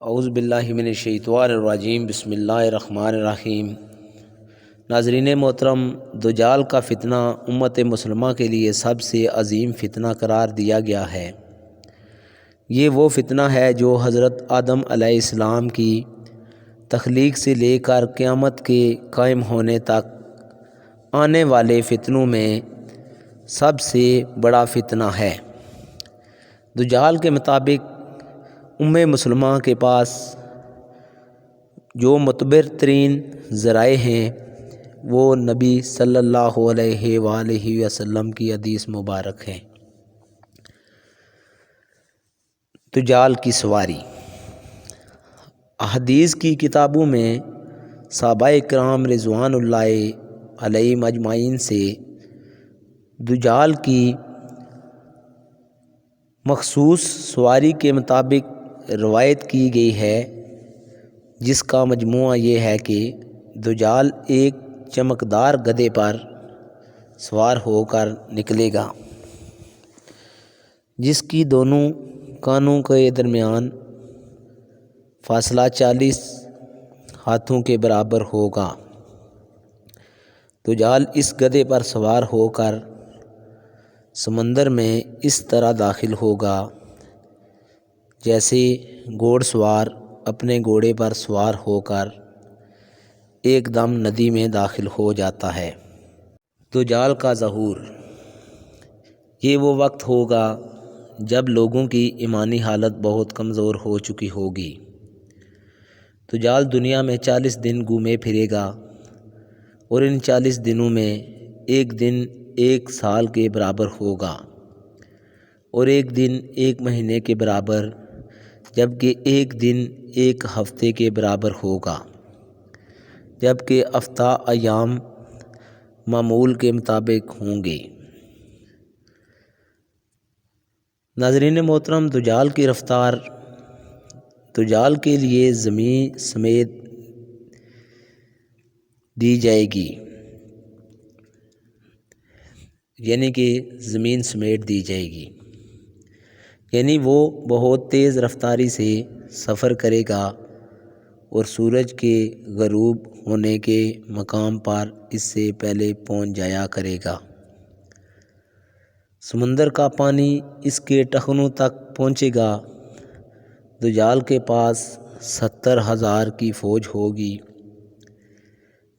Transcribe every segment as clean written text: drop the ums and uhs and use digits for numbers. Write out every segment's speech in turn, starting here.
اعوذ باللہ من الشیطان الرجیم، بسم اللہ الرحمن الرحیم۔ ناظرین محترم، دجال کا فتنہ امت مسلمہ کے لیے سب سے عظیم فتنہ قرار دیا گیا ہے۔ یہ وہ فتنہ ہے جو حضرت آدم علیہ السلام کی تخلیق سے لے کر قیامت کے قائم ہونے تک آنے والے فتنوں میں سب سے بڑا فتنہ ہے۔ دجال کے مطابق مسلمہ کے پاس جو معتبر ترین ذرائع ہیں وہ نبی صلی اللہ علیہ وآلہ وسلم کی حدیث مبارک ہیں۔ دجال کی سواری۔ احادیث کی کتابوں میں صحابہ کرام رضوان اللہ علیہم اجمعین سے دجال کی مخصوص سواری کے مطابق روایت کی گئی ہے، جس کا مجموعہ یہ ہے کہ دجال ایک چمکدار گدھے پر سوار ہو کر نکلے گا، جس کی دونوں کانوں کے درمیان فاصلہ 40 ہاتھوں کے برابر ہوگا۔ دجال اس گدھے پر سوار ہو کر سمندر میں اس طرح داخل ہوگا جیسے گھوڑ سوار اپنے گھوڑے پر سوار ہو کر ایک دم ندی میں داخل ہو جاتا ہے۔ دجال کا ظہور۔ یہ وہ وقت ہوگا جب لوگوں کی ایمانی حالت بہت کمزور ہو چکی ہوگی۔ دجال دنیا میں 40 دن گھومے پھرے گا اور ان 40 دنوں میں ایک دن ایک سال کے برابر ہوگا اور ایک دن ایک مہینے کے برابر، جبکہ ایک دن ایک ہفتے کے برابر ہوگا، جبکہ ہفتہ ایام معمول کے مطابق ہوں گے۔ ناظرین محترم، دجال کی رفتار دجال کے لیے زمین سمیت دی جائے گی، یعنی کہ زمین سمیٹ دی جائے گی، یعنی وہ بہت تیز رفتاری سے سفر کرے گا اور سورج کے غروب ہونے کے مقام پر اس سے پہلے پہنچ جایا کرے گا۔ سمندر کا پانی اس کے ٹخنوں تک پہنچے گا۔ دجال کے پاس 70,000 کی فوج ہوگی،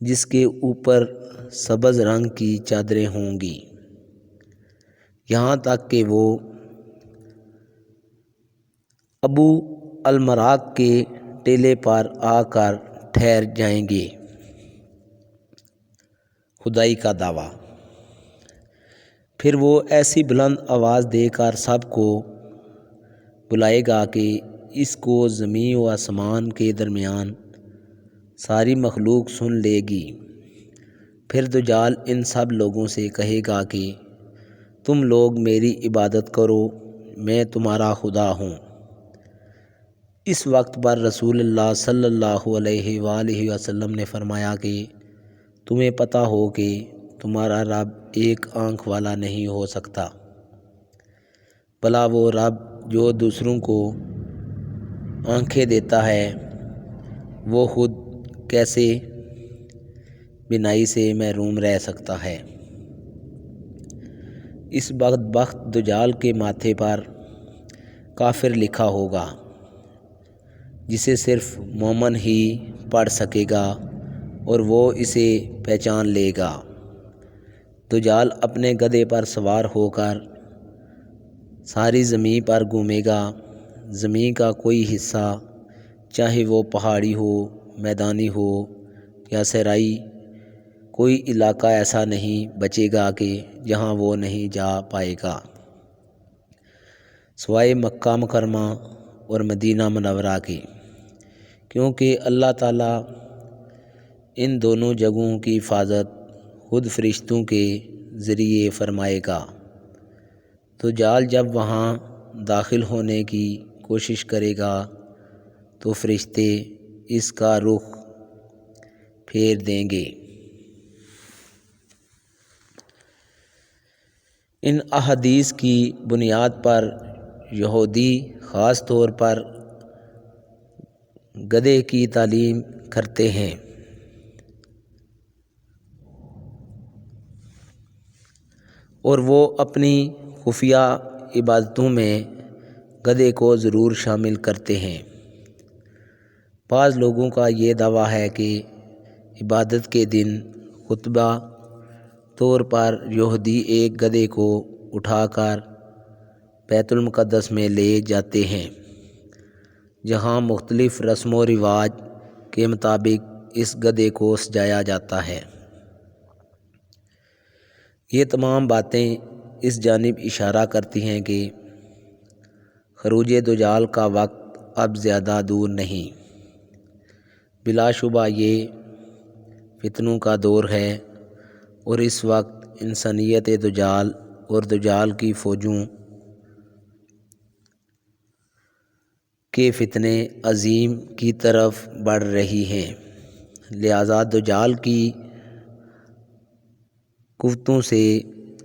جس کے اوپر سبز رنگ کی چادریں ہوں گی، یہاں تک کہ وہ ابو المراق کے ٹیلے پر آ کر ٹھہر جائیں گے۔ خدائی کا دعویٰ۔ پھر وہ ایسی بلند آواز دے کر سب کو بلائے گا کہ اس کو زمین و آسمان کے درمیان ساری مخلوق سن لے گی۔ پھر دجال ان سب لوگوں سے کہے گا کہ تم لوگ میری عبادت کرو، میں تمہارا خدا ہوں۔ اس وقت پر رسول اللہ صلی اللہ علیہ وآلہ وسلم نے فرمایا کہ تمہیں پتہ ہو کہ تمہارا رب ایک آنکھ والا نہیں ہو سکتا، بھلا وہ رب جو دوسروں کو آنکھیں دیتا ہے وہ خود کیسے بینائی سے محروم رہ سکتا ہے۔ اس بدبخت دجال کے ماتھے پر کافر لکھا ہوگا، جسے صرف مومن ہی پڑھ سکے گا اور وہ اسے پہچان لے گا۔ دجال اپنے گدھے پر سوار ہو کر ساری زمین پر گھومے گا۔ زمین کا کوئی حصہ، چاہے وہ پہاڑی ہو، میدانی ہو یا صحرائی، کوئی علاقہ ایسا نہیں بچے گا کہ جہاں وہ نہیں جا پائے گا، سوائے مکہ مکرمہ اور مدینہ منورہ کے، کیونکہ اللہ تعالیٰ ان دونوں جگہوں کی حفاظت خود فرشتوں کے ذریعے فرمائے گا۔ دجال جب وہاں داخل ہونے کی کوشش کرے گا تو فرشتے اس کا رخ پھیر دیں گے۔ ان احادیث کی بنیاد پر یہودی خاص طور پر گدھے کی تعلیم کرتے ہیں۔ اور وہ اپنی خفیہ عبادتوں میں گدھے کو ضرور شامل کرتے ہیں۔ بعض لوگوں کا یہ دعویٰ ہے کہ عبادت کے دن خطبہ طور پر یہودی ایک گدھے کو اٹھا کر بیت المقدس میں لے جاتے ہیں، جہاں مختلف رسم و رواج کے مطابق اس گدھے کو سجایا جاتا ہے۔ یہ تمام باتیں اس جانب اشارہ کرتی ہیں کہ خروج دجال کا وقت اب زیادہ دور نہیں۔ بلا شبہ یہ فتنوں کا دور ہے، اور اس وقت انسانیت دجال اور دجال کی فوجوں کے فتنے عظیم کی طرف بڑھ رہی ہیں۔ لہذا دجال کی قوتوں سے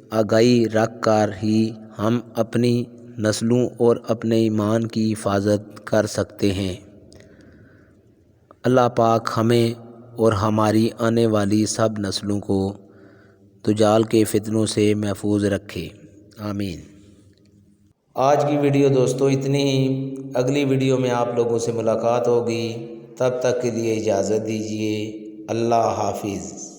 آگاہی رکھ کر ہی ہم اپنی نسلوں اور اپنے ایمان کی حفاظت کر سکتے ہیں۔ اللہ پاک ہمیں اور ہماری آنے والی سب نسلوں کو دجال کے فتنوں سے محفوظ رکھے، آمین۔ آج کی ویڈیو دوستو اتنی ہی، اگلی ویڈیو میں آپ لوگوں سے ملاقات ہوگی، تب تک کے لیے اجازت دیجیے، اللہ حافظ۔